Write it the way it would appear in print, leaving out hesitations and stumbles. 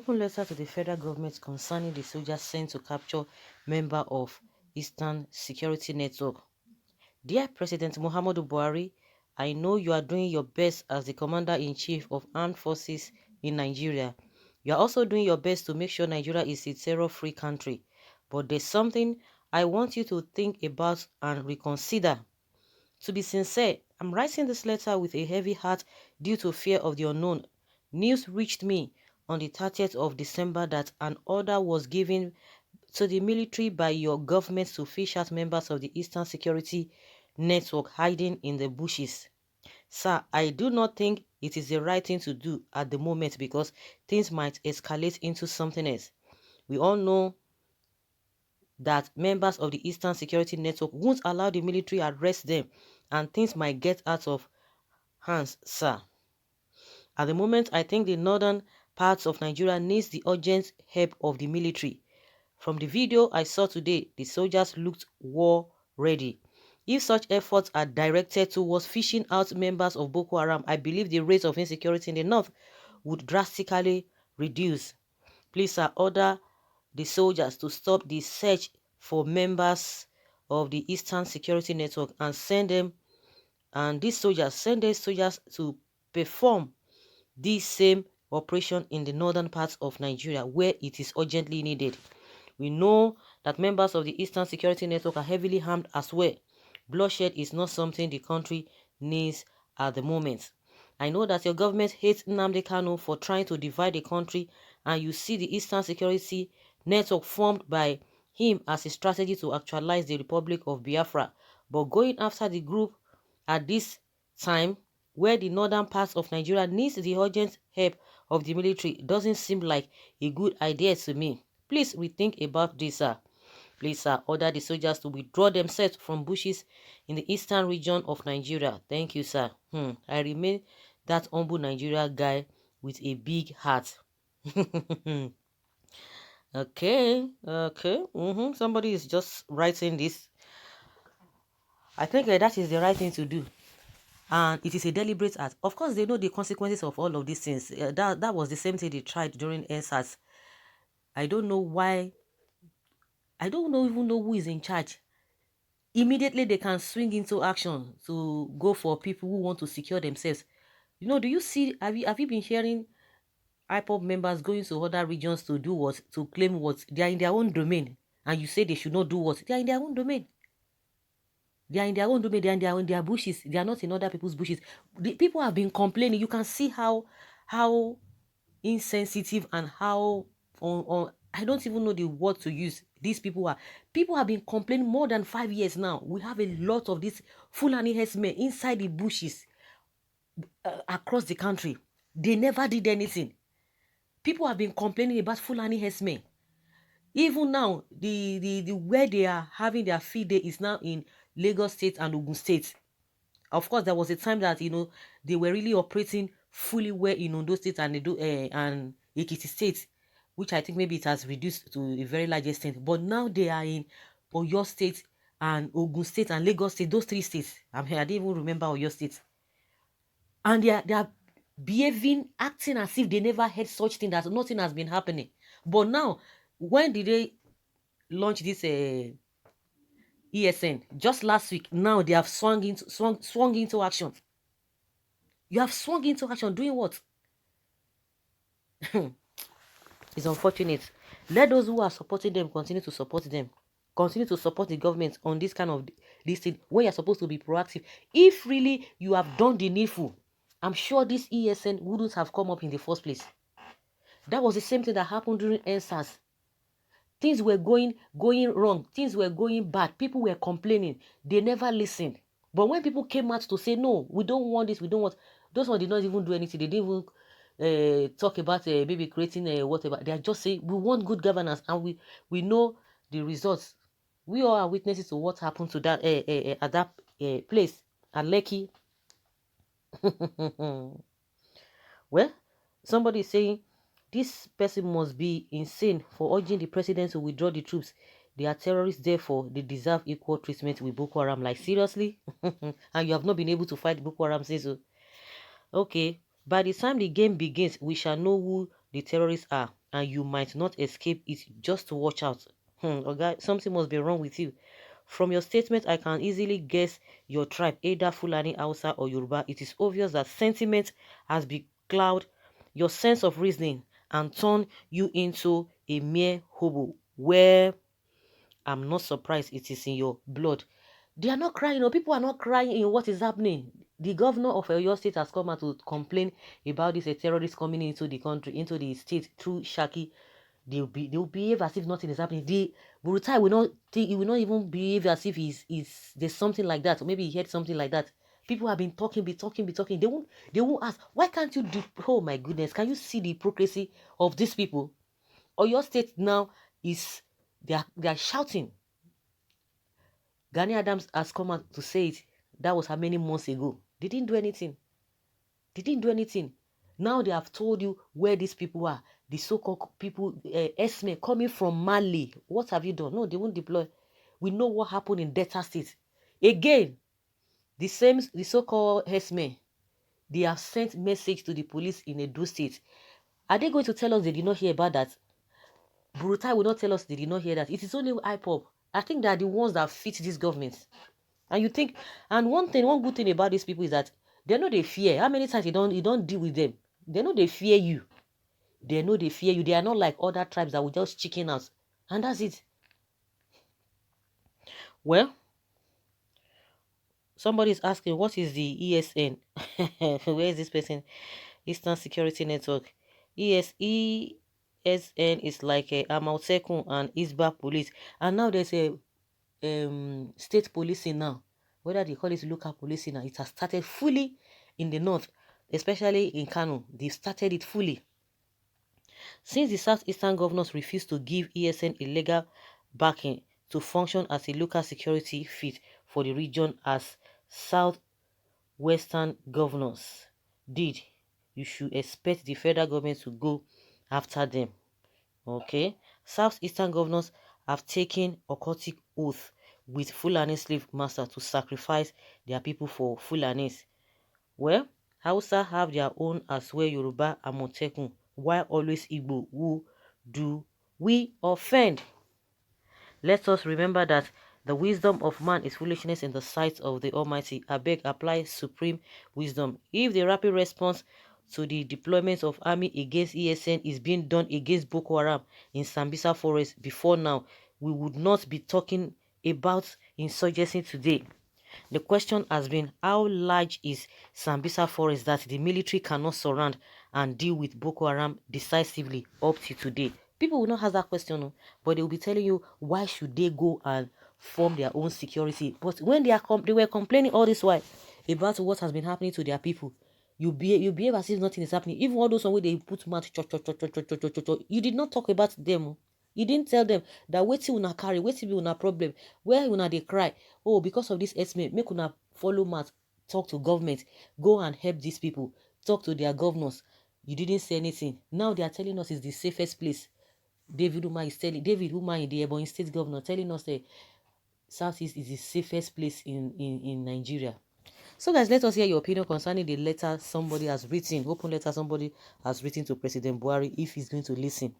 open letter to the federal government concerning the soldiers sent to capture member of Eastern Security Network. Dear President Muhammadu Buhari, I know you are doing your best as the Commander-in-Chief of Armed Forces in Nigeria. You are also doing your best to make sure Nigeria is a terror-free country. But there's something I want you to think about and reconsider. To be sincere, I'm writing this letter with a heavy heart due to fear of the unknown. News reached me on the 30th of December that an order was given to the military by your government to fish out members of the Eastern Security Network hiding in the bushes. Sir, I do not think it is the right thing to do at the moment because things might escalate into something else. We all know that members of the Eastern Security Network won't allow the military arrest them and things might get out of hands, sir. At the moment, I think the northern parts of Nigeria needs the urgent help of the military. From the video I saw today, the soldiers looked war ready. If such efforts are directed towards fishing out members of Boko Haram, I believe the rate of insecurity in the north would drastically reduce. Please, sir, order the soldiers to stop the search for members of the Eastern Security Network and send these soldiers to perform this same operation in the northern parts of Nigeria where it is urgently needed. We know that members of the Eastern Security Network are heavily armed as well. Bloodshed is not something the country needs at the moment. I know that your government hates Nnamdi Kanu for trying to divide the country, and you see the Eastern Security Network formed by him as a strategy to actualize the Republic of Biafra. But going after the group at this time, where the northern parts of Nigeria needs the urgent help of the military, doesn't seem like a good idea to me. Please rethink about this, sir. Please, sir, order the soldiers to withdraw themselves from bushes in the eastern region of Nigeria. Thank you, sir. I remain that humble Nigeria guy with a big heart. Okay. Somebody is just writing this. I think that is the right thing to do. And it is a deliberate act. Of course, they know the consequences of all of these things. That was the same thing they tried during NSAS. I don't know why. I don't even know who is in charge. Immediately they can swing into action to go for people who want to secure themselves. Do you see, have you been hearing Ipob members going to other regions to do what? To claim what? They are in their own domain. And you say they should not do what? They are in their own domain. They are in their own domain. They are in their bushes. They are not in other people's bushes. The people have been complaining. You can see how insensitive and how I don't even know the word to use. These people have been complaining more than 5 years now. We have a lot of these Fulani herdsmen inside the bushes across the country. They never did anything. People have been complaining about Fulani herdsmen. Even now, the where they are having their feed day is now in Lagos State and Ogun State. Of course, there was a time that they were really operating fully well in Ondo State and and Ekiti State, which I think maybe it has reduced to a very large extent. But now they are in Oyo State and Ogun State and Lagos State. Those three states. I didn't even remember Oyo State, and they are behaving, acting as if they never had such thing, that nothing has been happening. But now, when did they launch this ESN? Just last week. Now they have swung into action. You have swung into action. Doing what? It's unfortunate. Let those who are supporting them continue to support them. Continue to support the government on this kind of this thing when you're supposed to be proactive. If really you have done the needful, I'm sure this ESN wouldn't have come up in the first place. That was the same thing that happened during NSAS. Things were going wrong. Things were going bad. People were complaining. They never listened. But when people came out to say, no, we don't want this, we don't want... Those ones did not even do anything. They didn't even talk about maybe creating whatever. They are just saying, we want good governance, and we know the results. We all are witnesses to what happened to that at that place, at Lekki. Well, somebody is saying, this person must be insane for urging the president to withdraw the troops. They are terrorists, therefore they deserve equal treatment with Boko Haram. Like, seriously? And you have not been able to fight Boko Haram since. Okay, by the time the game begins, we shall know who the terrorists are. and you might not escape it. Just watch out. Okay, something must be wrong with you. From your statement, I can easily guess your tribe, either Fulani, Hausa, or Yoruba. It is obvious that sentiment has beclouded your sense of reasoning and turned you into a mere hobo, where I'm not surprised it is in your blood. They are not crying. No, people are not crying in what is happening. The governor of Oyo State has come out to complain about this a terrorist coming into the country, into the state through Shaki. They'll behave as if nothing is happening. The Burutai will not think, he will not even behave as if he's there's something like that, or maybe he heard something like that. People have been talking, be talking, be talking. They won't ask, why can't you do? Oh my goodness, can you see the hypocrisy of these people? Oyo State now is they are shouting. Gani Adams has come out to say it. That was how many months ago. They didn't do anything. They didn't do anything. Now they have told you where these people are. The so-called people, Esme, coming from Mali. What have you done? No, they won't deploy. We know what happened in Delta State. Again, the so-called Esme, they have sent message to the police in Edo State. Are they going to tell us they did not hear about that? Burutai will not tell us they did not hear that. It is only Ipob. I think they are the ones that fit this government. And you think, and one good thing about these people is that they know they fear. How many times you don't deal with them? They know they fear you. They know they fear you. They are not like other tribes that will just chicken out. And that's it. Well, somebody is asking, what is the ESN? Where is this person? Eastern Security Network. ESN is like a Amautekun and Isba police. And now there's a state policing now. Whether they call it local policing now, it has started fully in the north, especially in Kano. They've started it fully. Since the southeastern governors refused to give ESN a legal backing to function as a local security fit for the region as southwestern governors did, you should expect the federal government to go after them. Okay, southeastern governors have taken occultic oath with Fulani slave master to sacrifice their people for Fulanis. Well, Hausa have their own as well, Yoruba and Motekun. Why always Igbo? Who do we offend? Let us remember that the wisdom of man is foolishness in the sight of the Almighty. I beg, apply supreme wisdom. If the rapid response to the deployment of army against ESN is being done against Boko Haram in Sambisa Forest before now, we would not be talking about insurgency today. The question has been, how large is Sambisa Forest that the military cannot surround and deal with Boko Haram decisively up to today? People will not ask that question, no, but they will be telling you, why should they go and form their own security? But when they were complaining all this while about what has been happening to their people, you behave as if nothing is happening. Even all those where they put mouth, you did not talk about them. You didn't tell them that wetin una carry, wetin be una problem, where una dey cry. Oh, because of this estimate, make una follow mouth, talk to government, go and help these people, talk to their governors. You didn't say anything. Now they are telling us it's the safest place. David Umar in the Ebonyi State governor, telling us that Southeast is the safest place in Nigeria. So guys, let us hear your opinion concerning the letter somebody has written, open letter somebody has written to President Buhari, if he's going to listen.